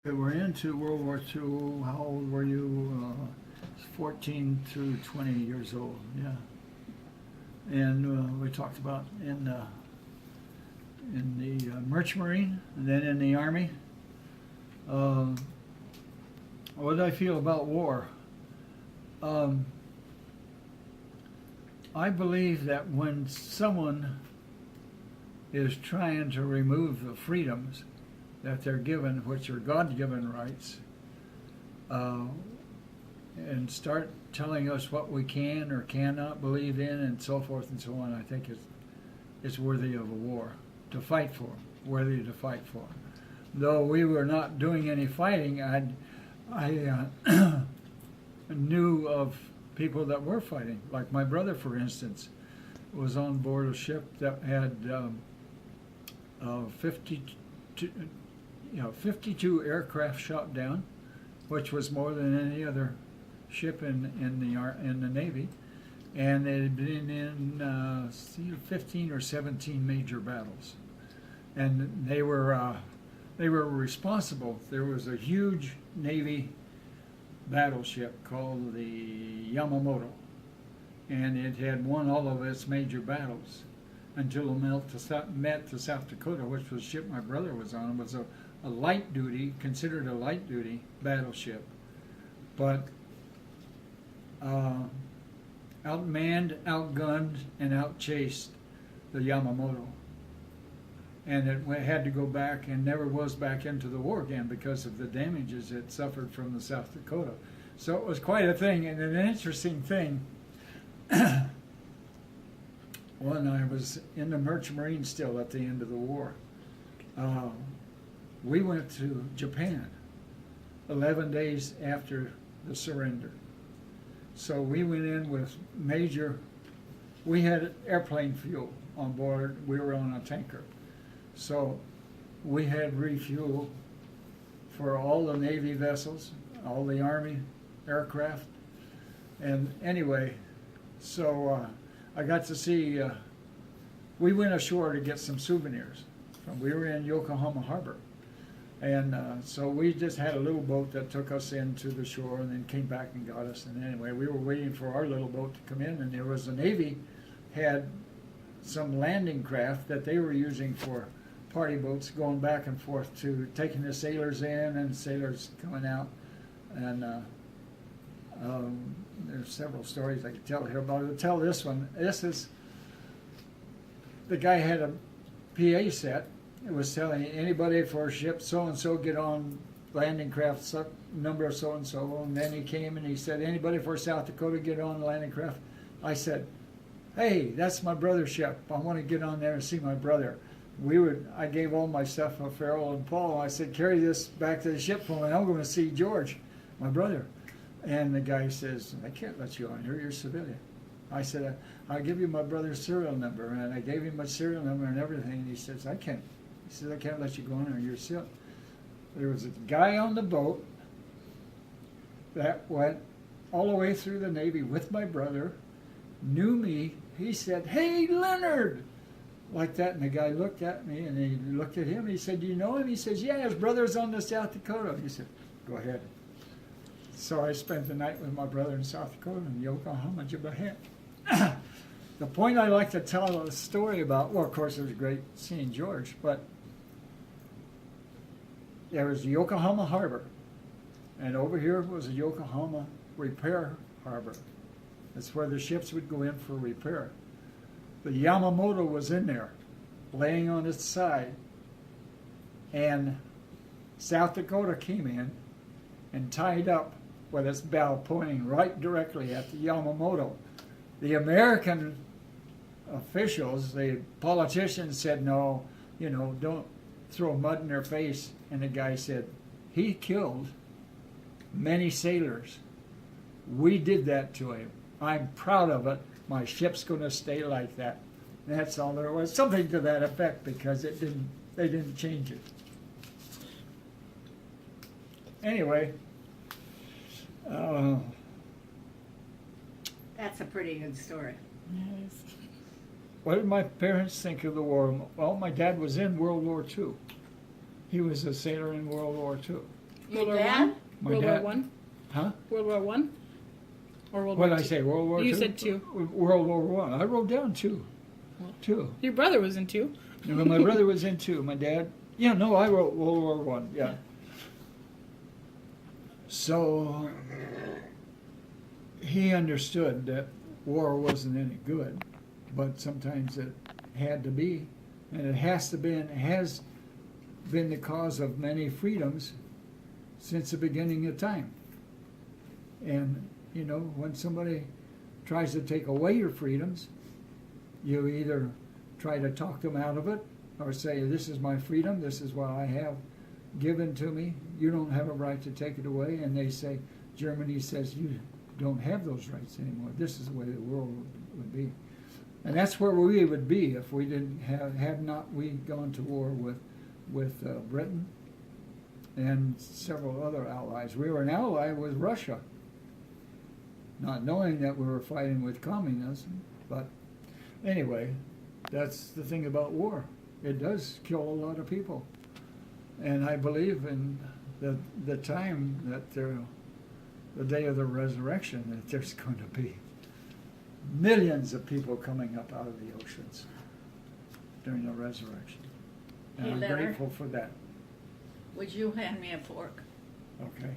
Okay, we're into World War II. How old were you? 14 through 20 years old. Yeah. And we talked about in the Merchant Marine, and then in the Army. Um, what did I feel about war? Um, I believe that when someone is trying to remove the freedoms that they're given, which are God-given rights, uh, and start telling us what we can or cannot believe in, and so forth and so on, I think it's worthy of a war to fight for, worthy to fight for. Though we were not doing any fighting, I knew of people that were fighting. Like my brother, for instance, was on board a ship that had 52, 52 aircraft shot down, which was more than any other ship in the Navy, and they had been in 15 or 17 major battles, and they were responsible. There was a huge Navy battleship called the Yamamoto, and it had won all of its major battles until it met to South Dakota, which was the ship my brother was on. It was a light duty, considered a light duty battleship, but outmanned, outgunned, and outchased the Yamamoto. And it had to go back and never was back into the war again because of the damages it suffered from the South Dakota. So it was quite a thing, and an interesting thing. When I was in the Merchant Marine still at the end of the war, we went to Japan 11 days after the surrender. So we went in with we had airplane fuel on board. We were on a tanker. So we had refuel for all the Navy vessels, all the Army aircraft. And anyway, so I got to see, we went ashore to get some souvenirs. We were in Yokohama Harbor. And so we just had a little boat that took us into the shore and then came back and got us. And anyway, we were waiting for our little boat to come in, and there was the Navy had some landing craft that they were using for party boats going back and forth to taking the sailors in and sailors coming out. And there's several stories I could tell here, but I'll tell this one. This is, the guy had a PA set. It was telling anybody for ship so-and-so get on landing craft number so-and-so, and then he came and he said, anybody for South Dakota get on landing craft. I said, hey, that's my brother's ship. I want to get on there and see my brother. I gave all my stuff to Farrell and Paul. I said, carry this back to the ship for me. I'm going to see George, my brother. And the guy says, I can't let you on here. You're a civilian. I said, I'll give you my brother's serial number. And I gave him my serial number and everything. And he says, I can't. He says, I can't let you go on there. You're still. There was a guy on the boat that went all the way through the Navy with my brother, knew me. He said, hey, Leonard, like that. And the guy looked at me, and he looked at him, and he said, do you know him? He says, yeah, his brother's on the South Dakota. He said, go ahead. So I spent the night with my brother in South Dakota in Yokohama, Japan. The point I like to tell a story about, well, of course, it was great seeing George, but there was Yokohama Harbor, and over here was a Yokohama repair harbor. That's where the ships would go in for repair. The Yamamoto was in there, laying on its side, and South Dakota came in and tied up with its bow pointing right directly at the Yamamoto. The American officials, the politicians said, no, don't throw mud in their face. And the guy said, he killed many sailors. We did that to him. I'm proud of it. My ship's going to stay like that. And that's all there was. Something to that effect, because they didn't change it. Anyway, that's a pretty good story. Yes. what did my parents think of the war? Well, my dad was in World War II. He was a sailor in World War II. Your World War dad? One? My World War dad- One? Huh? World War One? Or World What War did I Two? say, World War II? You said two. World War One. I wrote down two. Two. Your brother was in two. And my brother was in two. My dad, yeah, no, I wrote World War One. Yeah. So he understood that war wasn't any good, but sometimes it had to be, and it has been the cause of many freedoms since the beginning of time. And you know, when somebody tries to take away your freedoms, you either try to talk them out of it or say, this is my freedom, this is what I have given to me, you don't have a right to take it away. And they say, Germany says, you don't have those rights anymore. This is the way the world would be. And that's where we would be if we didn't had not we gone to war with Britain and several other allies. We were an ally with Russia, not knowing that we were fighting with communism. But anyway, that's the thing about war. It does kill a lot of people. And I believe in the time that the day of the resurrection, that there's going to be millions of people coming up out of the oceans during the resurrection. And Hey, I'm Leonard. grateful for that. Would you hand me a fork? Okay.